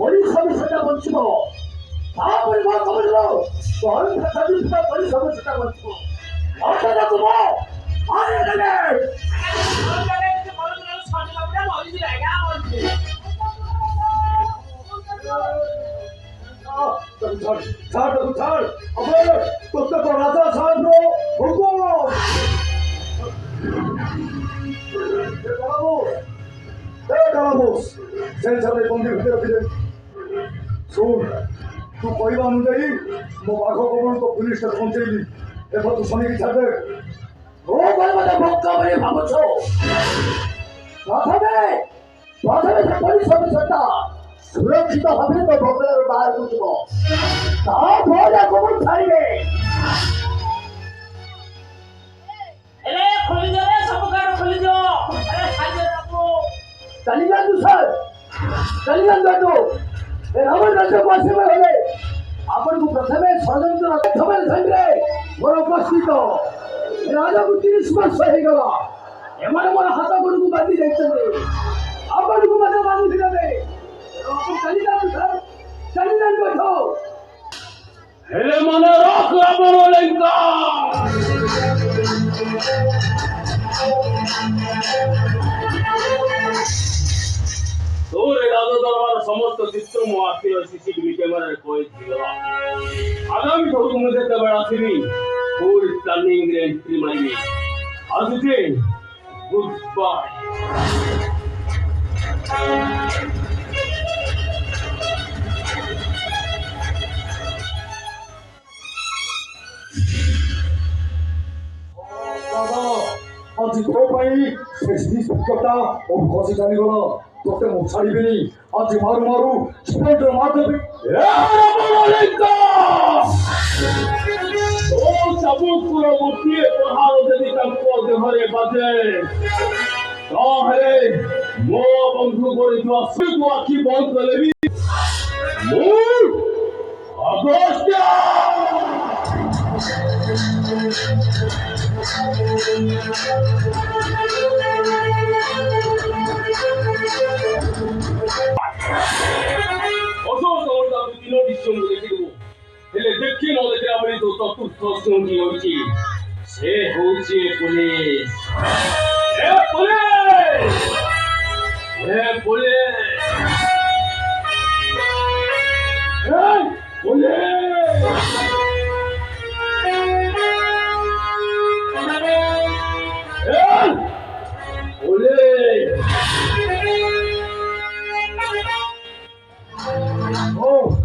머리 서비스가 멈추고 다음을 뭐 거물로 너는 서비스가 머리 서비스가 멈추고 어쩌자고 뭐 말해야 되네. 잘, 아빠를 똑똑한 라자 사람으로 보고. Décadas, senza dei contenuti sono tu poi অনুযায়ী বাঘ কবরত পুলিশকে পৌঁছেলি এবার তো শনিকে ছাড়বে ও বলবাদা ভক্ত বলে ভাবছো প্রথমে পুলিশ অফিসারটা সুরক্ষিত হবে তো ভক্তের বাইরে বুঝবো তারপরে কবর ছাড়বে এলে খুলে দে রে সবকার খুলে দে আরে সাইডে রাখো चली जान तू सर चली जान बैठो रावण राज्य पास में होले अपन को प्रथमे षडयंत्र प्रथमे संग्रह मोर उपस्थित राजा को 30 वर्ष हो गला एमाने मोर हाथ गोड़ को बांधी देछते अपन को मजा बांधी देबे अपन चली जान सर चली जान बैठो हेले मने रख रावण लंका তোরে রাজা দরবার সমস্ত চিত্র মহাকির সিসিটিভি ক্যামেরায় কয়েদ ছিল আগামী ঠকুর মধ্যে তবে আসিনি ফুল প্ল্যানিং এন্ট্রি মারিনি আসছে গুড বাই আজ তো পাই শেষ নিষ্পত্তা ও ঘষে চালি গেল তোকে মুখ ছাড়িবেনি আজ মারু স্পন্ডর মারবে ও চাবুকুর মুটিয়ে প্রহার যদি তাঙ্ক দেহরে বাজে তাহলে ମୋ ବନ୍ଧୁ କରିଥିବା ତୁ ଆଖି ବନ୍ଦ କଲେ ବି ମୁଁ ଅଗଷ୍ଟ ହେଲେ ଦେଖି ନ ଦେଖିଲା ଭଳି ତୋ ଚତୁର୍ଥ ଶୃଙ୍ଖୀ ହୋଇଛି ସେ ହଉଛି ପୋଲିସ Oh!